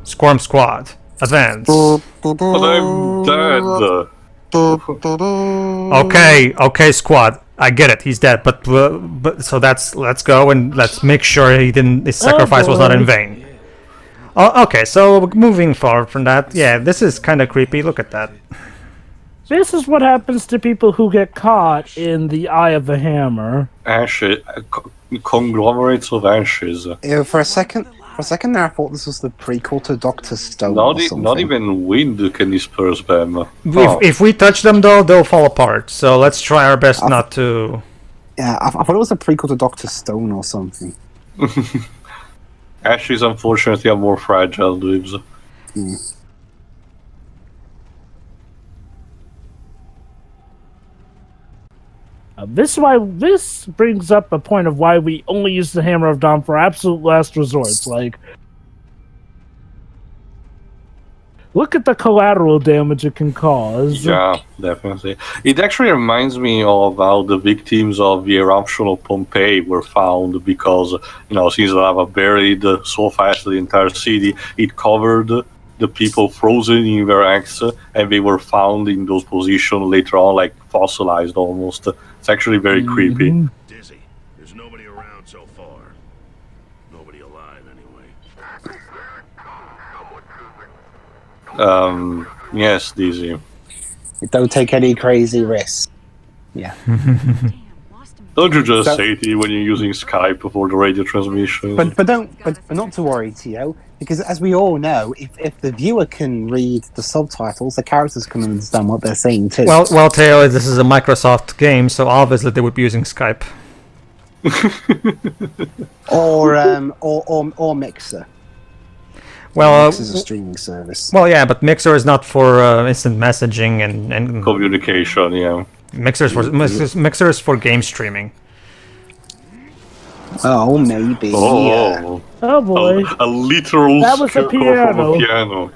Squirm Squad. Advance. But I'm dead. Okay, squad. I get it. He's dead, but so let's go and let's make sure his sacrifice was not in vain. Oh, okay, so moving forward from that, yeah, this is kind of creepy. Look at that. This is what happens to people who get caught in the eye of the hammer. Ashes, conglomerates of ashes. For a second there, I thought this was the prequel to Doctor Stone or something. Not even wind can disperse them. If we touch them, though, they'll fall apart. So let's try our best not to... Yeah, I thought it was a prequel to Doctor Stone or something. Ashes, unfortunately, are more fragile leaves. Mm. This brings up a point of why we only use the Hammer of Dawn for absolute last resorts. Like, look at the collateral damage it can cause. Yeah, definitely. It actually reminds me of how the victims of the eruption of Pompeii were found because, since the lava buried so fast the entire city, it covered the people frozen in their acts, and they were found in those positions later on, like fossilized almost. It's actually very creepy. Dizzy, there's nobody around so far. Nobody alive, anyway. Yes, Dizzy. Don't take any crazy risks. Yeah. Don't you just say it when you're using Skype for the radio transmission? But not to worry, Tio, because as we all know, if the viewer can read the subtitles, the characters can understand what they're saying too. Well, Teo, this is a Microsoft game, so obviously they would be using Skype. or Mixer. Well, Mixer is a streaming service. Well, yeah, but Mixer is not for instant messaging and communication. Yeah. Mixer is for game streaming. Oh, maybe. Oh, oh boy! A literal that was a piano. From a piano.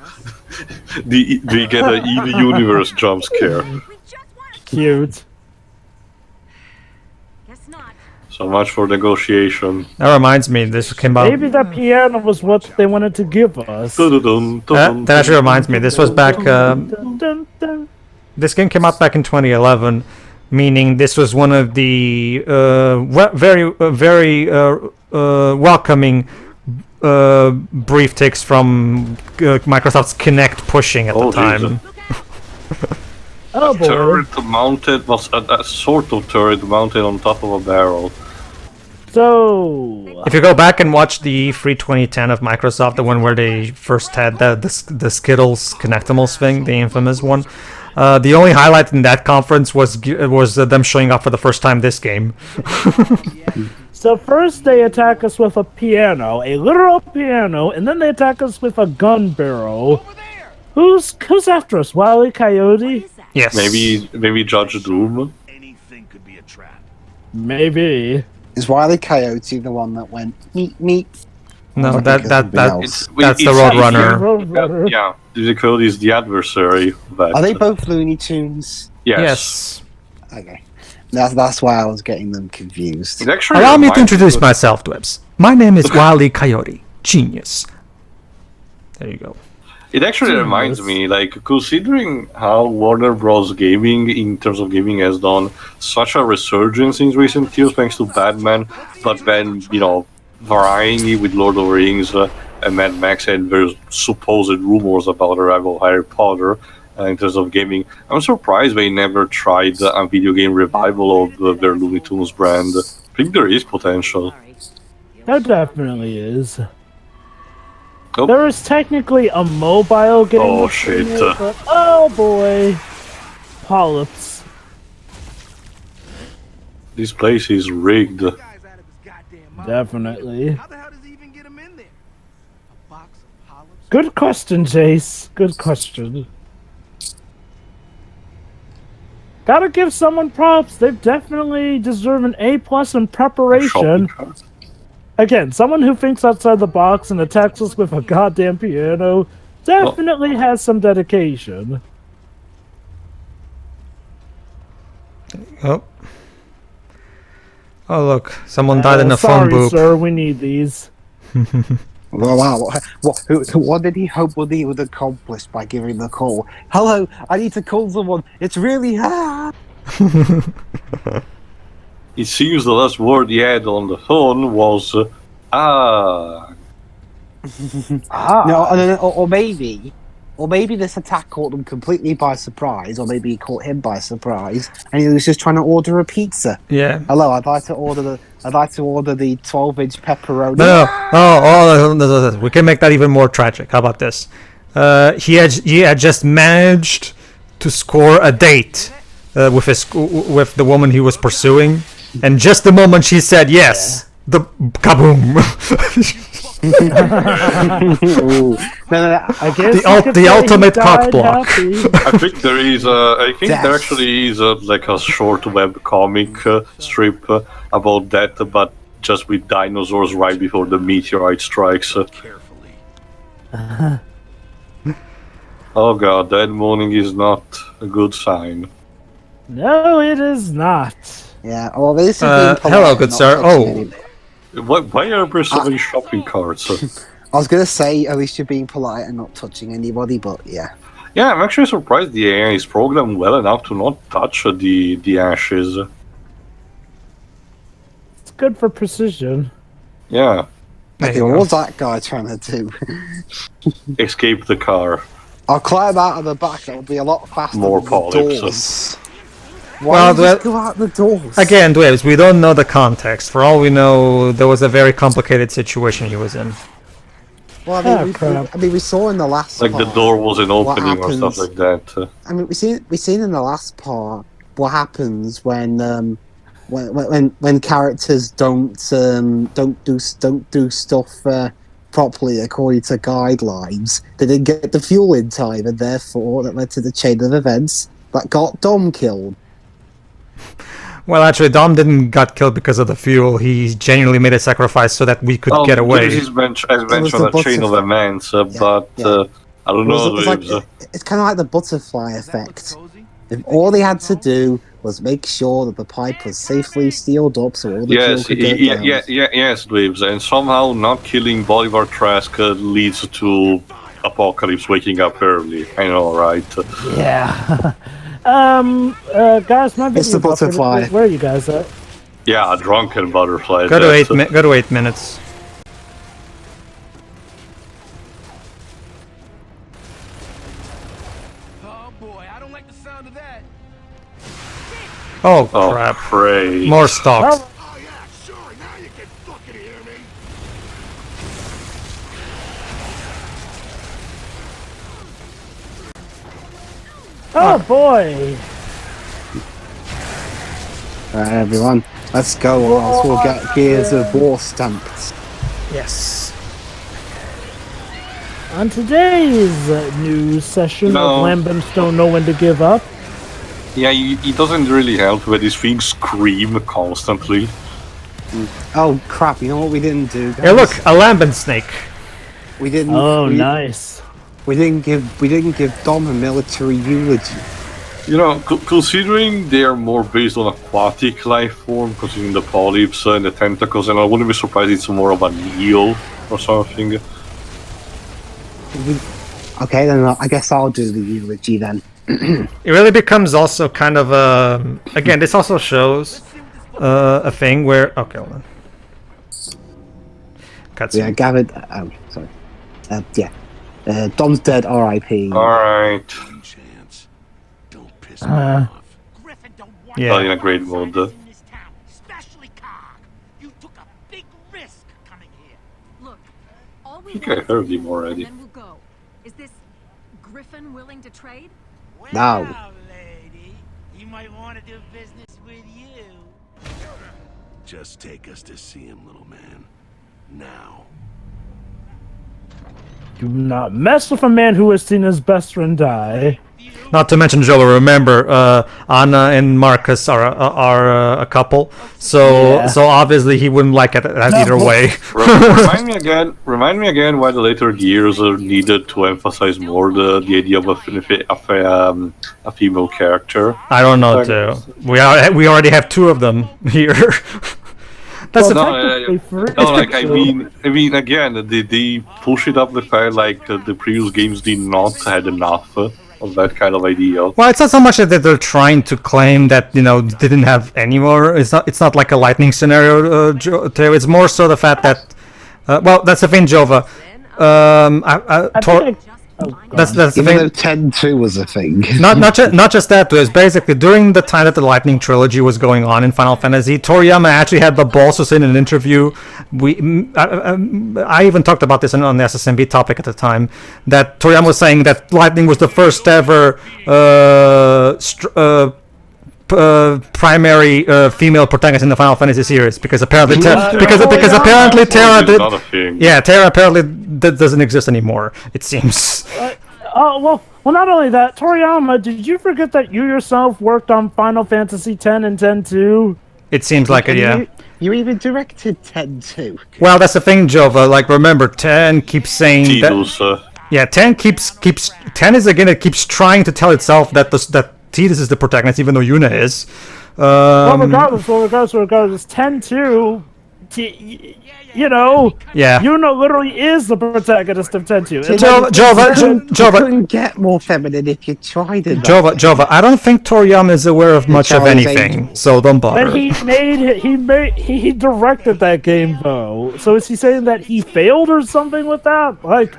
They get an in the universe jump scare. Cute. So much for negotiation. That reminds me, this came out. Maybe that piano was what they wanted to give us. That actually reminds me. This was back. This game came out back in 2011, meaning this was one of the very welcoming brief takes from Microsoft's Kinect pushing at the time. Oh boy! Turret mounted was a sort of turret mounted on top of a barrel. So, if you go back and watch the E3 2010 of Microsoft, the one where they first had the Skittles Connectimals thing, the infamous one. The only highlight in that conference was them showing up for the first time this game. So first they attack us with a piano, a literal piano, and then they attack us with a gun barrel. Who's after us? Wile E. Coyote? Yes. Maybe Judge Doom. Anything could be a trap. Maybe. Is Wile E. Coyote the one that went meet meet? No, that's the Roadrunner. Yeah, the Coyote is the adversary. Are they both Looney Tunes? Yes. Okay. That's why I was getting them confused. Allow me to introduce myself, Dwebs. My name is Wile E. Coyote. Genius. There you go. It actually reminds me, like, considering how Warner Bros. Gaming, in terms of gaming, has done such a resurgence in recent years thanks to Batman, but then, varying it with Lord of the Rings and Mad Max, and there's supposed rumors about the arrival of Harry Potter in terms of gaming. I'm surprised they never tried a video game revival of their Looney Tunes brand. I think there is potential. There definitely is. Oh. There is technically a mobile game. Oh shit! But, oh boy, polyps. This place is rigged. Definitely. Good question, Jace. Good question. Gotta give someone props. They definitely deserve an A+ in preparation. Again, someone who thinks outside the box and attacks us with a goddamn piano definitely has some dedication. Oh. Oh look, someone died in a phone sorry, booth. sir, we need these. Well, wow. What did he hope he would accomplish by giving the call? Hello, I need to call someone. It's really hard. It seems the last word he had on the phone was, ah. No, or maybe this attack caught them completely by surprise, or maybe he caught him by surprise, and he was just trying to order a pizza. Yeah. Hello, I'd like to order the 12-inch pepperoni. No. No. We can make that even more tragic. How about this? He had just managed to score a date with the woman he was pursuing, and just the moment she said yes, the kaboom. Ooh. No, I guess The ultimate cock block. I think there is there actually is like a short web comic strip about that, but just with dinosaurs right before the meteorite strikes. Oh god, that morning is not a good sign. No, it is not. Yeah. Well, this is being polite hello, and good not sir. touching Oh. anybody. Why are there so many shopping carts? I was gonna say at least you're being polite and not touching anybody, but yeah. Yeah, I'm actually surprised the AI is programmed well enough to not touch the ashes. It's good for precision. Yeah, There Okay, you what go. was that guy trying to do? escape the car. I'll climb out of the back. It'll be a lot faster. More than the polyps. doors. Why Well, don't you just go out the doors? Again, Dwebs, we don't know the context. For all we know, there was a very complicated situation he was in. Well, I mean, crap. we saw in the last Like part. the door wasn't What opening or stuff happens- like that. I mean, we seen in the last part what happens when characters don't do stuff properly according to guidelines. They didn't get the fuel in time, and therefore that led to the chain of events that got Dom killed. Well, actually, Dom didn't got killed because of the fuel. He genuinely made a sacrifice so that we could get away. This is as mentioned the a chain of butterfly. events, but yeah. I don't know. It's kind of like the butterfly effect. If all they had to do was make sure that the pipe was safely sealed up so all the fuel Yes, could go down. yes, Dweebs, and somehow not killing Bolivar Trask leads to Apocalypse waking up early. I know, right? Yeah. Guys, my It's the video buffer. butterfly. Where are you guys at? Yeah, a drunken butterfly. Go to that's- go to 8 minutes. Oh boy, I don't like the sound of that. Oh Oh, crap! pray. More stocks. Oh yeah, sure, now you can fucking hear me. Oh boy. Alright, everyone, let's go, or else we'll get Gears of War stamped. Yes. On today's news session No. of Lambents Don't Know When to Give Up. Yeah, it doesn't really help when these things scream constantly. Oh crap! You know what we didn't do? Guys? Hey, look, a lambent snake. we didn't. Oh, we, nice. We didn't give Dom a military eulogy. You know, considering they are more based on aquatic life form, considering the polyps and the tentacles, and I wouldn't be surprised it's more of an eel or something. Okay, then I guess I'll do the eulogy then. It really becomes also kind of a. Again, this also shows a thing where. Okay, hold on. Cutscene. Yeah, Gavin. Oh, sorry. Yeah. Dom's dead. R.I.P. Alright. Chance. Don't piss me off. Griffin don't want Yeah. In a great mood. in this town, especially Char. You took a big risk coming here. Look, all we I think want I is heard the him fuel, already. and then we'll go. Is this Griffin willing to trade? No. Well, lady, he might want to do business with you. Just take us to see him, little man. Now. Do not mess with a man who has seen his best friend die. Not to mention, Joel, remember, Anna and Marcus are a couple, so Yeah. so obviously he wouldn't like it either way. Remind me again why the later Gears are needed to emphasize more the idea of a female character. I don't know too. We already have two of them here. That's Well, the technically No, like I free. mean, again, they push it up the fact like the previous games did not had enough of that kind of idea. Well, it's not so much that they're trying to claim that they didn't have any more. It's not like a lightning scenario, Theo. It's more so the fact that, well, that's the thing, Jova. That's the Even though thing. 10-2 was a thing. Not just that. It was basically during the time that the Lightning trilogy was going on in Final Fantasy, Toriyama actually had the balls to say in an interview. I even talked about this on the SSMB topic at the time, that Toriyama was saying that Lightning was the first ever primary female protagonist in the Final Fantasy series, because apparently because apparently Terra It's not a thing. Terra apparently doesn't exist anymore, it seems. Well, not only that, Toriyama, did you forget that you yourself worked on Final Fantasy X and X-2? It seems like it, yeah. You even directed 10-2. Well, that's the thing, Jova. Like, remember, 10 keeps saying Tidus, that. Yeah, 10 keeps 10 is again. It keeps trying to tell itself that that Tidus is the protagonist, even though Yuna is. Well, regardless, 10-2, Yeah. Yuna literally is the protagonist of 10-2. You couldn't get more feminine if you tried it. Jova, I don't think Toriyama is aware of much of Charlie's anything, Angel. so don't bother. But he directed that game though. So is he saying that he failed or something with that? Like,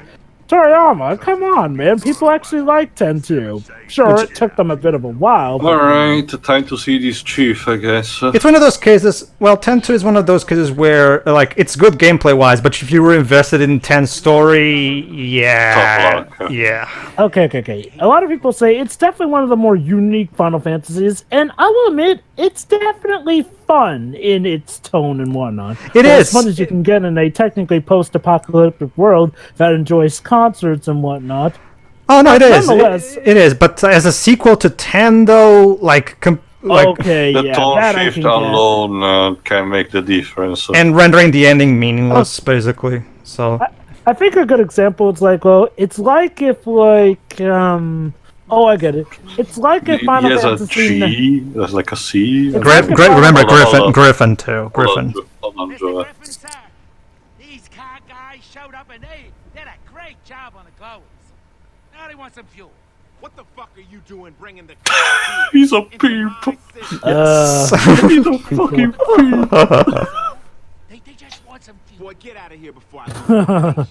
Toriyama, come on, man. People actually like 10-2. Sure, it took them a bit of a while. But Alright, time to see this chief, I guess. It's one of those cases. Well, 10-2 is one of those cases where, like, it's good gameplay-wise, but if you were invested in 10 story, yeah, Tough luck. yeah. Okay. A lot of people say it's definitely one of the more unique Final Fantasies, and I will admit, it's definitely fun in its tone and whatnot. It is. As fun as you can get in a technically post-apocalyptic world that enjoys concerts and whatnot. Oh no, it is. Nonetheless- It is. But as a sequel to 10, though, Okay, The yeah, tone that I shift can get. alone can make the difference. and rendering the ending meaningless, basically. So I think a good example is like, well, it's like if I get it. It's like if Final He has a Fantasy. G, there's like a C. It's Griffin, like a remember Hold on. Griffin too. Griffin. Hold on, Mr. Joe. Griffin, sir, these car guys showed up and they did a great job on the clothes. Now they want some fuel. What the fuck are you doing bringing the He's a into peep. my system? He's a fucking peep. They just want some fuel. Boy, get out of here before I lose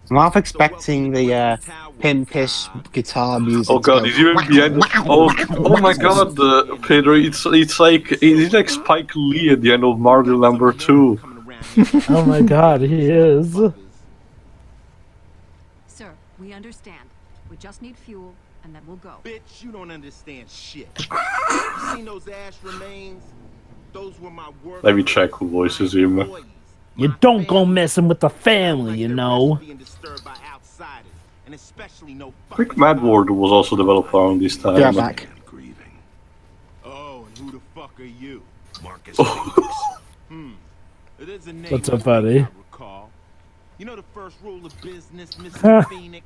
I'm half expecting the pimpish guitar music. Oh god, to he's even behind. Oh my god, Pedro, it's like Spike Lee at the end of Marvel number 2. Oh my god, he is. Sir, we understand. We just need fuel, and then we'll go. Bitch, you don't understand shit. You seen those ash remains? Those were my work. Let me check who voices him. You don't go messing with the family, you know. I think Mad World was also developed around this time. Yeah, back. Grieving. Oh, and who the fuck are you? Marcus. It is a name. What's so funny? I recall. You know the first rule of business, Mr. Phoenix?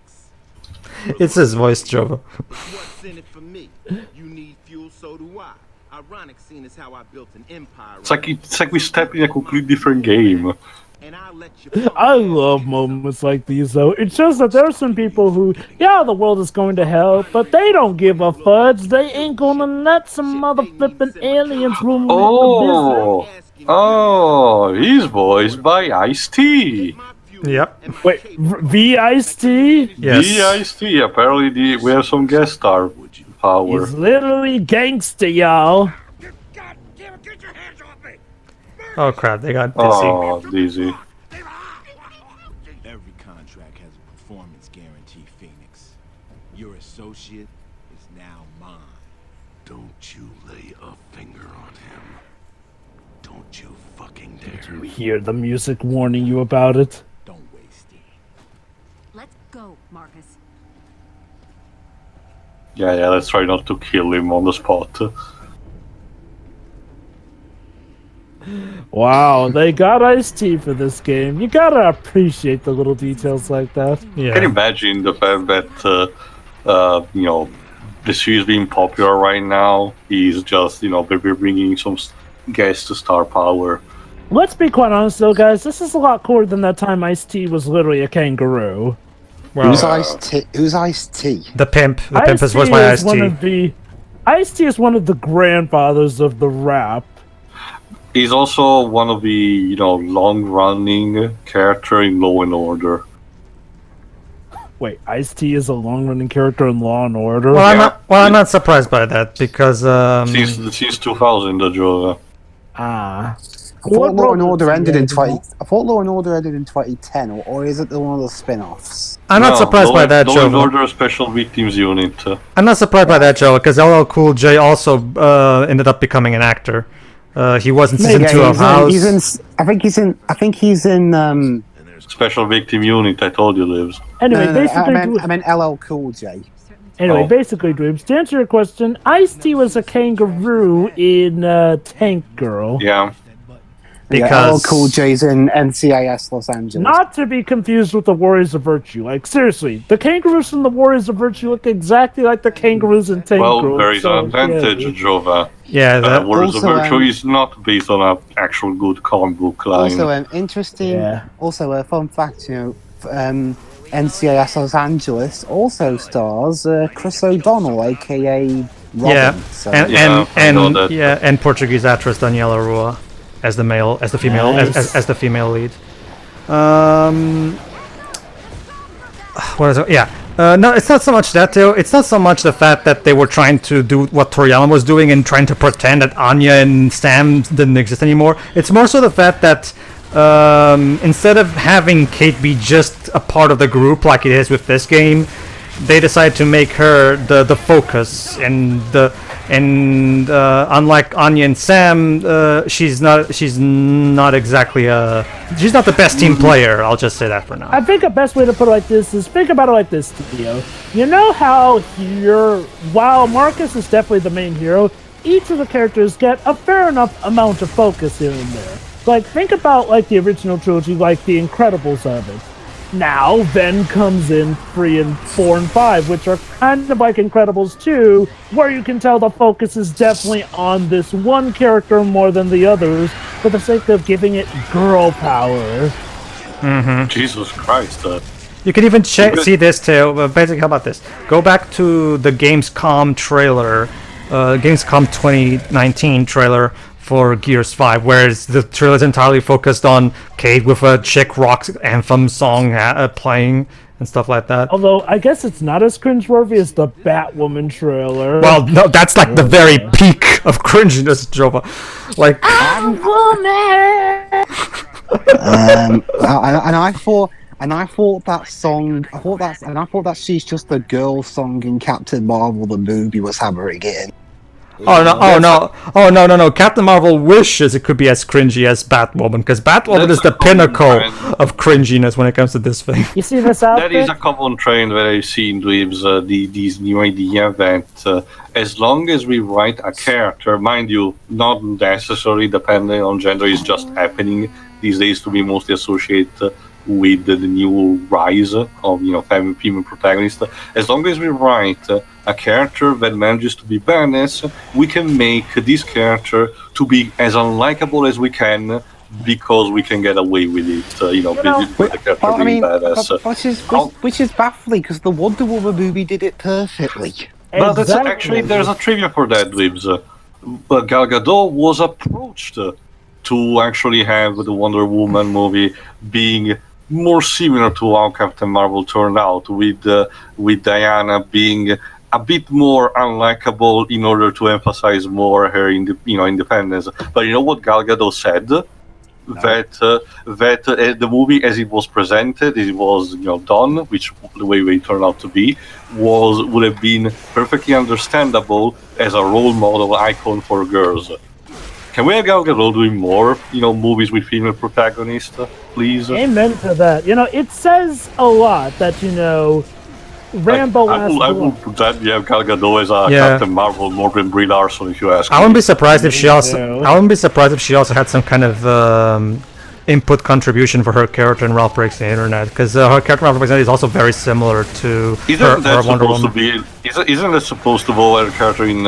It's his voice, Jova. What's in it for me? You need fuel, so do I. Ironic scene is how I built an empire. It's like we stepped in a completely different game. And I'll let you I love moments like these, though. It shows that there are some people who, yeah, the world is going to hell, but they don't give a fudge. They ain't gonna let some mother flipping aliens rule the business. Oh, he's voiced by Ice-T. Yep. Wait, V-Ice-T? Yes. Ice-T. Apparently, we have some guest star power. He's literally gangster, y'all. God damn it, get your hands off me! Oh crap, they got dizzy. Oh, Dizzy. Every contract has a performance guarantee, Phoenix. Your associate is now mine. Don't you lay a finger on him. Don't you fucking dare. You hear the music warning you about it? Don't waste it. Let's go, Marcus. Yeah, let's try not to kill him on the spot. Wow, they got Ice-T for this game. You gotta appreciate the little details like that. Can you Yeah. imagine the fact that, the series being popular right now is just, maybe bringing some guest star power. Let's be quite honest, though, guys. This is a lot cooler than that time Ice-T was literally a kangaroo. Well, Who's Ice-T? Who's Ice-T? the pimp was Ice-T my is one of the Ice-T is one of the grandfathers of the rap. He's also one of the long-running character in Law and Order. Wait, Ice-T is a long-running character in Law and Order. Well, I'm not surprised by that because Since 2000, Jova. Ah. I thought Law and Order ended in Yeah. I thought Law and Order ended in 2010, or is it one of the spin-offs? I'm not surprised by that, Law and Joe. Order Special Victims Unit. I'm not surprised by that, Joe, because LL Cool J also ended up becoming an actor. He was in season 2 of House. I think he's in. Special Victim Unit, I told you, lives. Anyway, No, basically, I meant LL Cool J. Anyway, Oh. basically, Dreams, to answer your question, Ice-T was a kangaroo in Tank Girl. Yeah. LL Cool J's in NCIS Los Angeles. Not to be confused with the Warriors of Virtue. Like, seriously, the kangaroos from the Warriors of Virtue look exactly like the kangaroos in Tank Girl. Well, there is an advantage, yeah. Jova. Yeah, Warriors of also, Virtue is not based on an actual good comic book line. Also, interesting. Yeah. Also, a fun fact, NCIS Los Angeles also stars Chris O'Donnell, aka Robin. yeah, So. and Portuguese actress Daniela Rua as the female Nice. as the female lead. What is it? Yeah. No, it's not so much that though. It's not so much the fact that they were trying to do what Toriyama was doing and trying to pretend that Anya and Sam didn't exist anymore. It's more so the fact that instead of having Kate be just a part of the group like it is with this game, they decided to make her the focus and unlike Anya and Sam, she's not exactly she's not the best team player. I'll just say that for now. I think the best way to put it like this is think about it like this, Theo. You know how while Marcus is definitely the main hero, each of the characters get a fair enough amount of focus here and there. Like, think about like the original trilogy, like the Incredibles of it. Now, then comes in 3 and 4 and 5, which are kind of like Incredibles 2, where you can tell the focus is definitely on this one character more than the others, for the sake of giving it girl power. Jesus Christ. You can even see this too. Basically, how about this? Go back to the Gamescom trailer, Gamescom 2019 trailer for Gears 5, whereas the trailer is entirely focused on Kate with a chick rock anthem song playing and stuff like that. Although, I guess it's not as cringeworthy as the Batwoman trailer. Well, no, that's like the very peak of cringiness, Jova. Like, And I thought that song. I thought that she's just the girl song in Captain Marvel the movie was hammering it in. oh no! Captain Marvel wishes it could be as cringy as Batwoman, because Batwoman That's is the a common pinnacle trend. of cringiness when it comes to this thing. You see this That outfit? is a common trend that I see in Dweebs, this new idea that as long as we write a character, mind you, not necessarily depending on gender, is just happening these days to be mostly associated with the new rise of female protagonists. As long as we write a character that manages to be badass, we can make this character to be as unlikable as we can, because we can get away with it. With the character being badass. Which is baffling, because the Wonder Woman movie did it perfectly. But that's Exactly. actually, there's a trivia for that, Dweebs. But Gal Gadot was approached to actually have the Wonder Woman movie being more similar to how Captain Marvel turned out, with Diana being a bit more unlikable in order to emphasize more her independence. But you know what Gal Gadot said? That the movie, as it was presented, as it was done, which the way it turned out to be, would have been perfectly understandable as a role model icon for girls. Can we have Gal Gadot doing more, movies with female protagonists, please? Amen to that. It says a lot that, Rambo I would put that, Gal Gadot as a Captain Marvel more than Brie Larson, if you ask I wouldn't me. be surprised if she Me also. too. I wouldn't be surprised if she also had some kind of input contribution for her character in Ralph Breaks the Internet, because her character in Ralph Breaks the Internet is also very similar to her Wonder Woman. Isn't that supposed to be her character in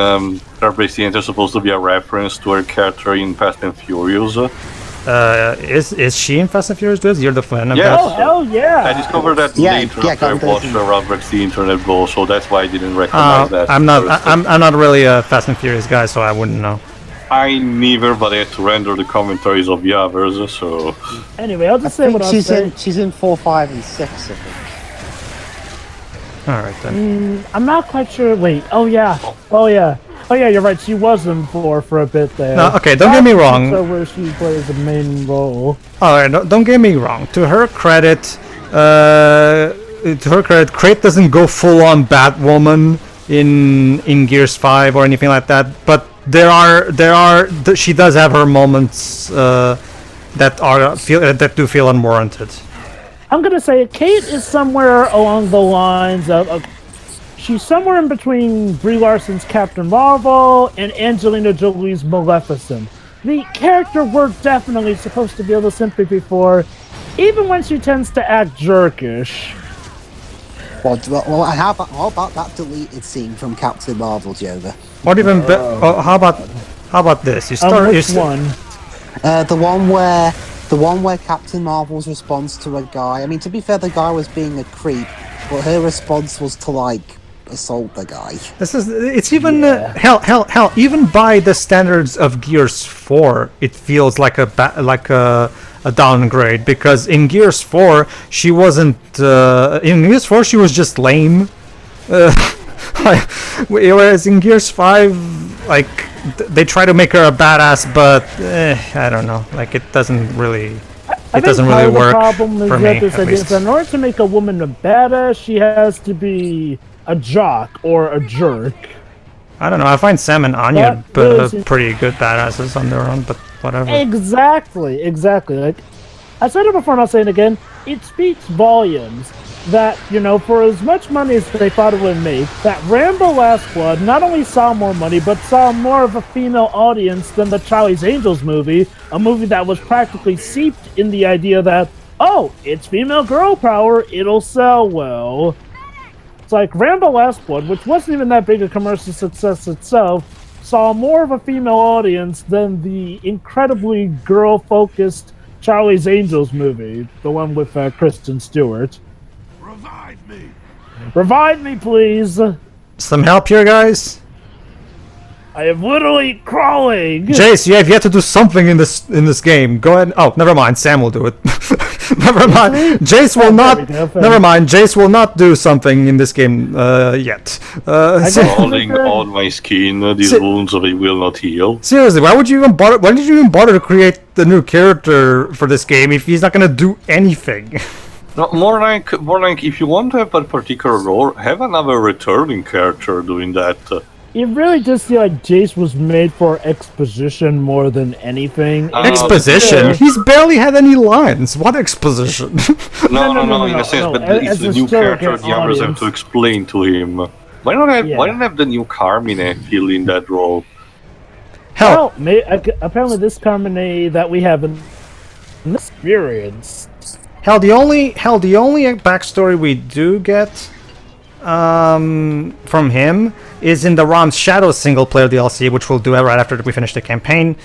Ralph Breaks the Internet supposed to be a reference to her character in Fast and Furious? Is she in Fast and Furious? You're the fan of Yes. that? Oh, hell yeah! I discovered that later after I watched Ralph Breaks the Internet go, so that's why I didn't recognize that. I'm not really a Fast and Furious guy, so I wouldn't know. I neither, but I had to render the commentaries of the others, so... Anyway, I'll just say what I'll say. She's in 4, 5, and 6, I think. Alright then. I'm not quite sure. Wait, oh yeah, you're right, she was in 4 for a bit there. No, okay, don't get me wrong. So where she plays the main role. Alright, don't get me wrong. To her credit, Crate doesn't go full-on Batwoman in Gears 5 or anything like that, but she does have her moments that do feel unwarranted. I'm gonna say Kate is somewhere along the lines of she's somewhere in between Brie Larson's Captain Marvel and Angelina Jolie's Maleficent. The character we're definitely supposed to feel the sympathy for, even when she tends to act jerkish. Well, how about that deleted scene from Captain Marvel, Jova? What even? How about this? You start. Which one? The one where Captain Marvel's response to a guy. I mean, to be fair, the guy was being a creep, but her response was to assault the guy. It's even hell. Even by the standards of Gears 4, it feels like a downgrade, because in Gears 4 she wasn't. In Gears 4 she was just lame. Whereas in Gears 5, they try to make her a badass, but I don't know. It doesn't really. It doesn't really work for me. In order to make a woman a badass, she has to be a jock or a jerk. I don't know. I find Sam and Anya pretty good badasses on their own, but whatever. Exactly. I said it before and I'll say it again. It speaks volumes that, for as much money as they thought it would make, that Rambo Last Blood not only saw more money, but saw more of a female audience than the Charlie's Angels movie, a movie that was practically seeped in the idea that, oh, it's female girl power, it'll sell well. It's like Rambo Last Blood, which wasn't even that big a commercial success itself, saw more of a female audience than the incredibly girl-focused Charlie's Angels movie, the one with Kristen Stewart. Revive me, please! Some help here, guys? I am literally crawling! Jace, you have yet to do something in this game. Go ahead. Oh, never mind. Sam will do it. Never mind. Jace will not. Never mind. Jace will not do something in this game yet. Crawling on my skin. These wounds will not heal. Seriously, why would you even bother? Why did you even bother to create the new character for this game if he's not gonna do anything? No, more like if you want to have a particular role, have another returning character doing that. It really does feel like Jace was made for exposition more than anything. Exposition? Yeah. He's barely had any lines. What exposition? No, in a sense, but it's the new character the others have to explain to him. Why don't have the new Carmine fill in that role? Hell, apparently this Carmine that we have in experience. Hell, the only backstory we do get from him is in the Rom's Shadow single-player DLC, which we'll do right after we finish the campaign,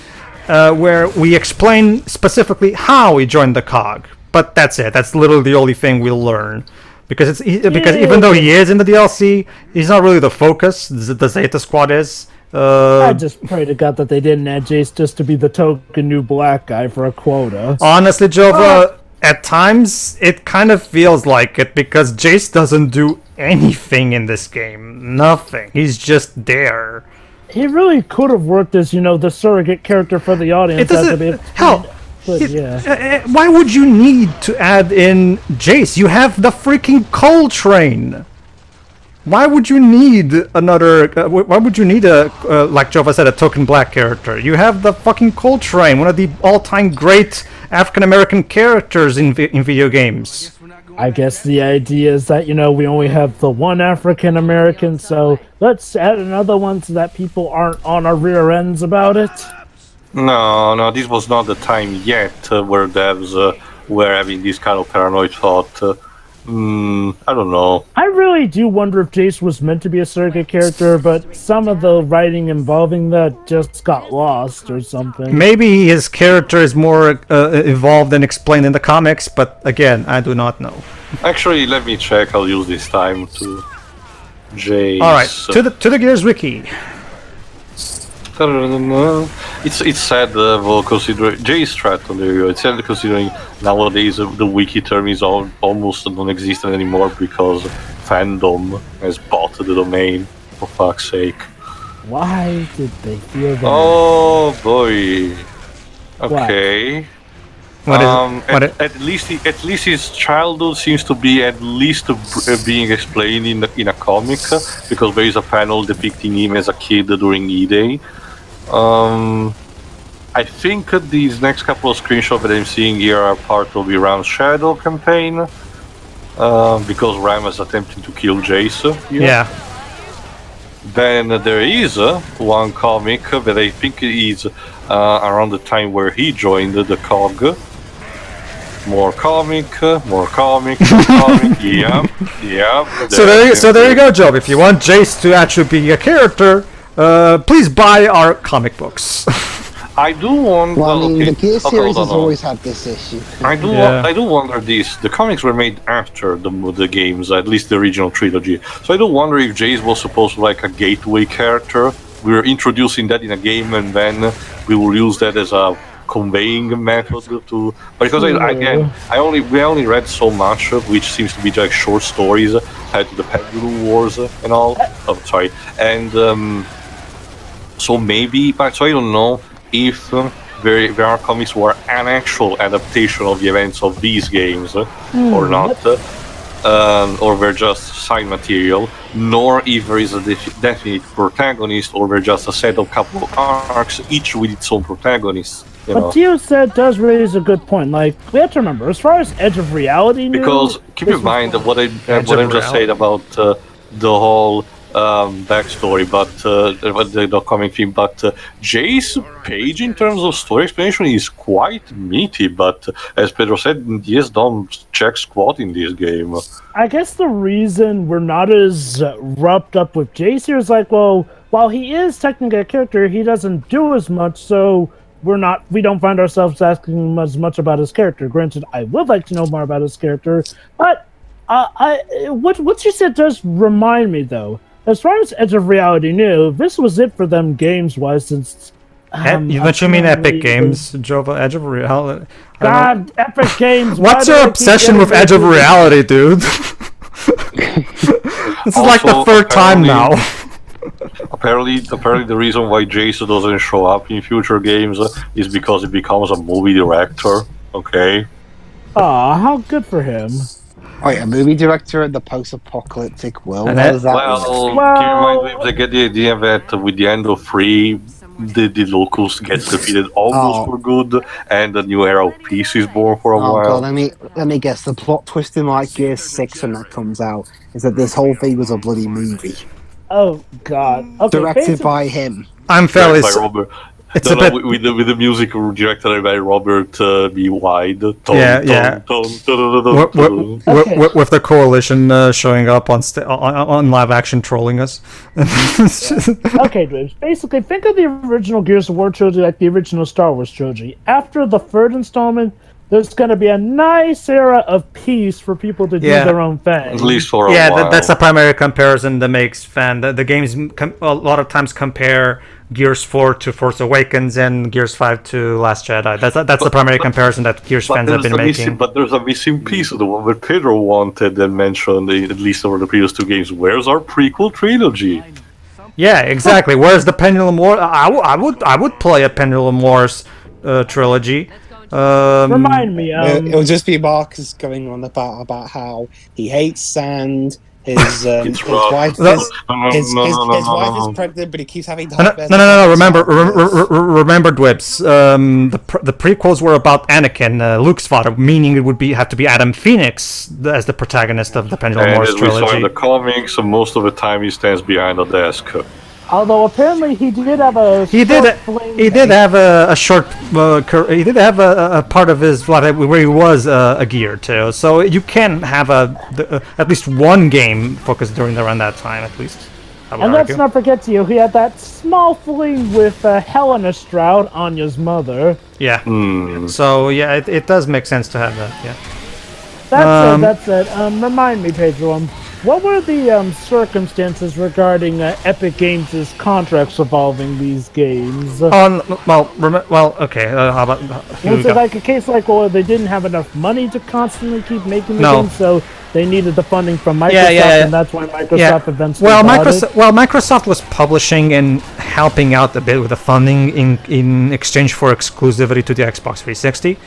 where we explain specifically how he joined the COG. But that's it. That's literally the only thing we'll learn. Because even though he is in the DLC, he's not really the focus. The Zeta Squad is. I just pray to God that they didn't add Jace just to be the token new black guy for a quota. Honestly, Jova, at times it kind of feels like it, because Jace doesn't do anything in this game. Nothing. He's just there. He really could have worked as, the surrogate character for the audience. It doesn't. Hell. Why would you need to add in Jace? You have the freaking Coltrane. Why would you need another? Why would you need like Jova said, a token black character? You have the fucking Coltrane, one of the all-time great African-American characters in video games. I guess the idea is that, we only have the one African-American, so let's add another one so that people aren't on our rear ends about it. No, this was not the time yet where devs were having this kind of paranoid thought. I don't know. I really do wonder if Jace was meant to be a surrogate character, but some of the writing involving that just got lost or something. Maybe his character is more evolved and explained in the comics, but again, I do not know. Actually, let me check. I'll use this time to Jace. All right, to the Gears wiki. It's sad, well, considering Jay's Stratton. There you go. It's sad considering nowadays the wiki term is almost non-existent anymore because fandom has bought the domain. For fuck's sake! Why did they feel that? Oh boy. Okay. At least his childhood seems to be at least being explained in a comic because there is a panel depicting him as a kid during E-Day. I think these next couple of screenshots that I'm seeing here are part of Iran's Shadow campaign because Ram is attempting to kill Jace. Here. Yeah. Then there is one comic that I think is around the time where he joined the COG. More comic. Yep. So there you go, Job. If you want Jace to actually be a character, please buy our comic books. I do want. Well, I mean, okay. the Gear series has hold on. always had this issue. I do wonder this. The comics were made after the games, at least the original trilogy. So I do wonder if Jace was supposed to be like a gateway character. We were introducing that in a game, and then we will use that as a conveying method to. Because we only read so much, which seems to be like short stories tied to the Pendulum Wars and all. Oh, sorry, and so maybe, but so I don't know if there are comics who are an actual adaptation of the events of these games or not, or they're just side material, nor if there is a definite protagonist, or they're just a set of couple of arcs, each with its own protagonist. What Tio said does raise a good point. Like, we have to remember, as far as Edge of Reality news, because keep in mind that what I'm just saying about the whole backstory, but the comic theme. But Jay's page in terms of story explanation is quite meaty. But as Pedro said, yes, don't check squat in this game. I guess the reason we're not as wrapped up with Jace here is like, well, while he is technically a character, he doesn't do as much, so we don't find ourselves asking as much about his character. Granted, I would like to know more about his character, but what you said does remind me, though. As far as Edge of Reality knew, this was it for them games-wise, since... What you mean Epic Games, Jova? Edge of Reality? God, Epic Games! What's your obsession with Edge of Reality, dude? This is like the third time now. Apparently, the reason why Jason doesn't show up in future games is because he becomes a movie director. Okay. Aw, how good for him. Wait, a movie director in the post-apocalyptic world? And How does that work? Keep in mind they get the idea that with the end of 3, the Locust gets defeated almost for good, and a new era of peace is born for a while. God, let me guess. The plot twist in like Gear 6 when that comes out is that this whole thing was a bloody movie. Oh God! Okay, Directed by him. I'm fairly. By Robert. It's No, a bit. with the music directed by Robert B. Wide. With the coalition showing up on live action trolling us. Okay, dude. Basically, think of the original Gears of War trilogy like the original Star Wars trilogy. After the third installment, there's going to be a nice era of peace for people to do their own thing. At least for a while. That's the primary comparison that makes the games a lot of times compare Gears 4 to Force Awakens and Gears 5 to Last Jedi. That's the primary comparison that Gears fans have been making. But there's a missing piece, the one that Pedro wanted and mentioned, at least over the previous 2 games. Where's our prequel trilogy? Yeah, exactly. Where's the Pendulum Wars? I would play a Pendulum Wars trilogy. Remind me. It'll just be Marcus going on about how he hates sand. His wife is pregnant, but he keeps having nightmares. No. Remember, Dwibs. The prequels were about Anakin, Luke's father, meaning it would have to be Adam Phoenix as the protagonist of the Pendulum Wars trilogy. We saw in the comics, most of the time he stands behind a desk. Although apparently he did have a He did. He did have a short. He did have a part of his life where he was a gear too. So you can have at least one game focused around that time at least. And let's not forget to you, he had that small fling with Helena Stroud, Anya's mother. Yeah. So yeah, it does make sense to have that. Yeah. That's it. Remind me, Pedro. What were the circumstances regarding Epic Games' contracts involving these games? Okay. How about? Was it like a case like, well, they didn't have enough money to constantly keep making the games, so they needed the funding from Microsoft, and that's why Microsoft eventually bought it? Microsoft was publishing and helping out a bit with the funding in exchange for exclusivity to the Xbox 360.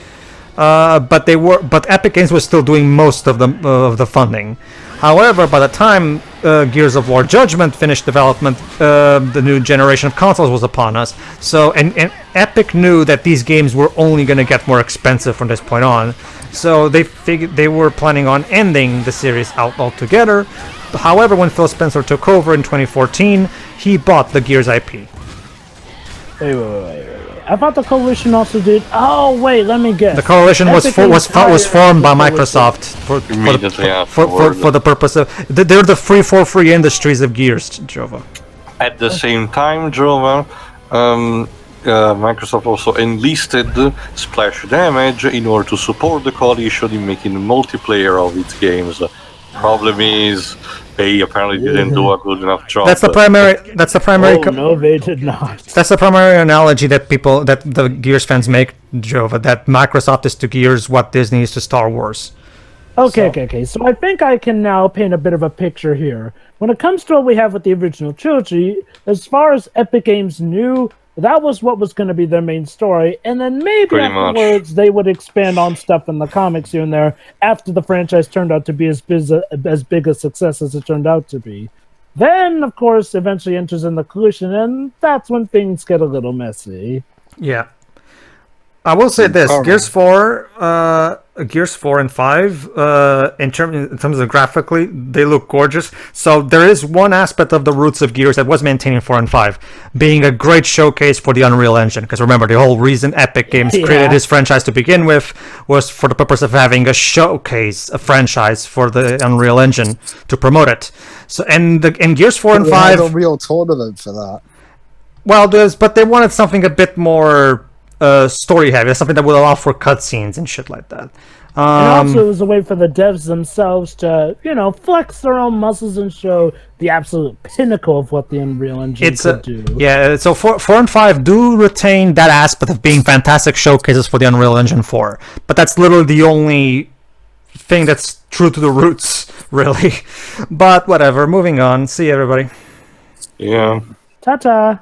But Epic Games was still doing most of the funding. However, by the time Gears of War Judgment finished development, the new generation of consoles was upon us. So, and Epic knew that these games were only going to get more expensive from this point on. So they figured they were planning on ending the series out altogether. However, when Phil Spencer took over in 2014, he bought the Gears IP. Wait. I thought the Coalition also did. Oh wait, let me guess. The Coalition was formed by Microsoft for the purpose of they're the free industries of Gears, Jova. At the same time, Jova, Microsoft also enlisted Splash Damage in order to support the Coalition in making multiplayer of its games. Problem is, they apparently didn't do a good enough job. That's the primary. No, they did not. That's the primary analogy that the Gears fans make, Jova. That Microsoft is to Gears what Disney is to Star Wars. Okay. So I think I can now paint a bit of a picture here. When it comes to what we have with the original trilogy, as far as Epic Games knew, that was what was going to be their main story, and then maybe Pretty afterwards they would expand on stuff in the comics here and there after the franchise turned out to be as big a success as it turned out to be. Then, of course, eventually enters in the Coalition, and that's when things get a little messy. Yeah. I will say this: Gears 4 and 5, in terms of graphically, they look gorgeous. So there is one aspect of the roots of Gears that was maintained in 4 and 5, being a great showcase for the Unreal Engine. Because remember, the whole reason Epic Games created this franchise to begin with was for the purpose of having a franchise for the Unreal Engine to promote it. So and Gears 4 and 5, a real tournament for that. Well, but they wanted something a bit more story heavy, something that would allow for cutscenes and shit like that. And also, it was a way for the devs themselves to, flex their own muscles and show the absolute pinnacle of what the Unreal Engine could do. Yeah, so 4 and 5 do retain that aspect of being fantastic showcases for the Unreal Engine 4, but that's literally the only thing that's true to the roots, really. But whatever, moving on. See you, everybody. Yeah. Ta-ta!